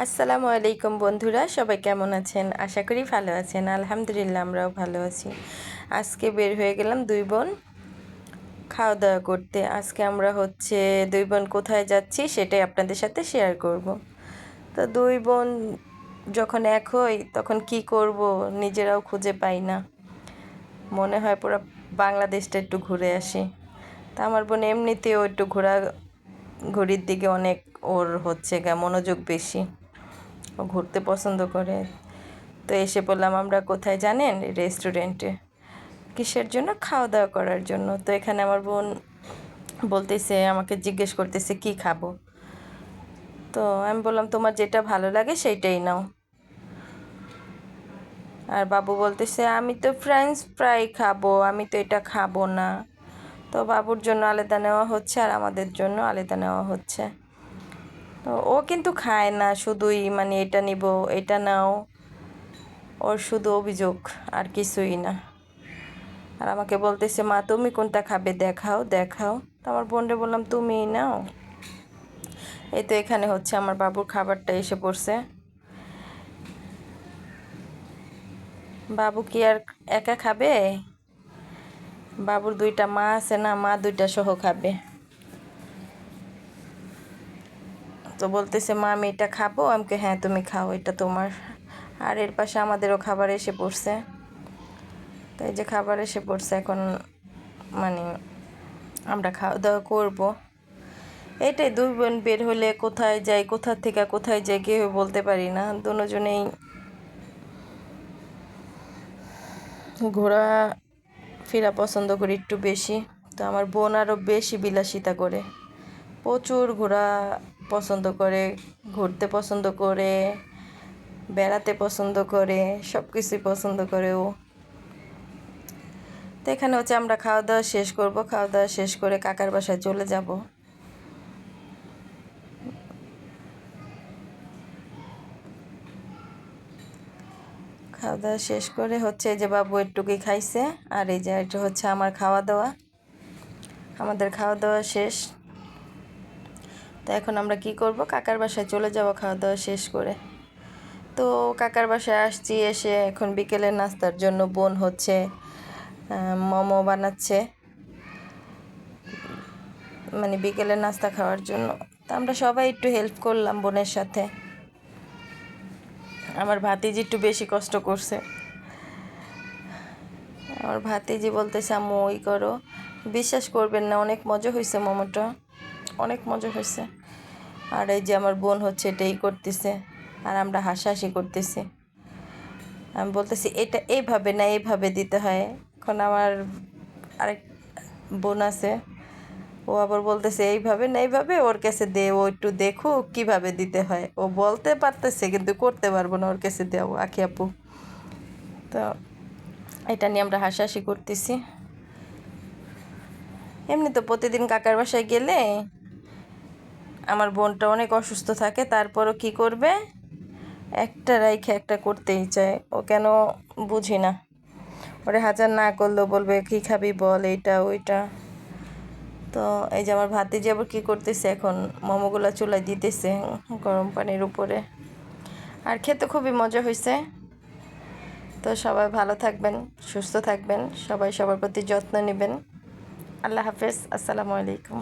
আসসালামু আলাইকুম বন্ধুরা, সবাই কেমন আছেন? আশা করি ভালো আছেন। আলহামদুলিল্লাহ, আমরাও ভালো আছি। আজকে বের হয়ে গেলাম দুই বোন খাওয়া দাওয়া করতে। আজকে আমরা দুই বোন কোথায় যাচ্ছি সেটাই আপনাদের সাথে শেয়ার করব। তো দুই বোন যখন এক হই তখন কি করব নিজেরাও খুঁজে পাই না। মনে হয় পুরো বাংলাদেশটা একটু ঘুরে আসি। তা আমার বোন এমনিতেও একটু ঘোরাঘুরির দিকে অনেক ওর মনোযোগ বেশি, ও ঘুরতে পছন্দ করে। তো এসে পড়লাম আমরা কোথায় জানেন? রেস্টুরেন্টে। কিসের জন্য? খাওয়া দাওয়া করার জন্য। তো এখানে আমার বোন আমাকে জিজ্ঞেস করতেছে কি খাবো। তো আমি বললাম তোমার যেটা ভালো লাগে সেইটাই নাও। আর বাবু বলতেছে আমি তো ফ্রেঞ্চ ফ্রাই খাবো, আমি তো এটা খাবো না। তো বাবুর জন্য আলাদা নেওয়া হচ্ছে আর আমাদের জন্য আলাদা নেওয়া হচ্ছে। তো ও কিন্তু খায় না, শুধুই এটা নিব এটা নাও, ওর শুধু অভিযোগ আর কিছুই না। আর আমাকে বলতেছে মা তুমি কোনটা খাবে, দেখাও দেখাও। তো আমার বোনরে বললাম তুমিই নাও। এই তো এখানে আমার বাবুর খাবারটা এসে পড়ছে। বাবু কি আর একা খাবে? বাবুর দুইটা মা আছে না, মা দুইটা সহ খাবে। তো বলতেছে মা আমি এটা খাবো। আমাকে হ্যাঁ তুমি খাও, এটা তোমার। আর এর পাশে আমাদেরও খাবার এসে পড়ছে। তো এই যে খাবার এসে পড়ছে, এখন আমরা খাওয়া দাওয়া করবো। এটাই, দুই বোন বের হলে কোথায় যাই, কোথা থেকে কোথায় যাই কেউ বলতে পারি না। দুজনেই ঘোরা ফেরা পছন্দ করি একটু বেশি। তো আমার বোন আরও বেশি বিলাসিতা করে, প্রচুর ঘোরা পছন্দ করে, ঘুরতে পছন্দ করে, বেড়াতে পছন্দ করে, সব কিছুই পছন্দ করে ও। তো এখানে আমরা খাওয়া দাওয়া শেষ করব। খাওয়া দাওয়া শেষ করে কাকার বাসায় চলে যাব। খাওয়া দাওয়া শেষ করে এই যে বাবু একটুকুই খাইছে, আর এই যে এটা আমার খাওয়া দাওয়া। আমাদের খাওয়া দাওয়া শেষ। তো এখন আমরা কি করব, কাকার বাসায় চলে যাব খাওয়া দাওয়া শেষ করে। তো কাকার বাসায় আসছি, এসে এখন বিকেলের নাস্তার জন্য বোন মোমো বানাচ্ছে, বিকেলের নাস্তা খাওয়ার জন্য। তো আমরা সবাই একটু হেল্প করলাম বোনের সাথে। আমার ভাতিজি একটু বেশি কষ্ট করছে। আমার ভাতিজি বলতেছে আম্মু ওই করো। বিশ্বাস করবেন না, অনেক মজা হয়েছে মোমোটা, অনেক মজা হয়েছে। আর এই যে আমার বোন এটাই করতেছে, আর আমরা হাসাহাসি করতেছি। আমি বলতেছি এটা এইভাবে না, এইভাবে দিতে হয়। এখন আমার আরেক বোন আছে, ও আবার বলতেছে এইভাবে না এইভাবে, ওর কাছে দে, ও একটু দেখুক কীভাবে দিতে হয়। ও বলতে পারতেছে কিন্তু করতে পারবো না, ওর কাছে দেও আখি আপু। তো এটা নিয়ে আমরা হাসাহাসি করতেছি। এমনি তো প্রতিদিন কাকার বাসায় গেলে আমার বোনটা অনেক অসুস্থ থাকে, তারপরও কি করবে, একটা রাইখে একটা করতেই চায়। ও কেন বুঝি না। ওরে হাজার না করলেও বলবে কী খাবি বল, এইটা ওইটা। তো এই যে আমার ভাতিজি আবার কী করতেছে, এখন মোমোগুলো চুলায় দিতেছে গরম পানির উপরে। আর খেতে খুবই মজা হয়েছে। তো সবাই ভালো থাকবেন, সুস্থ থাকবেন, সবাই সবার প্রতি যত্ন নেবেন। আল্লাহ হাফেজ, আসসালামু আলাইকুম।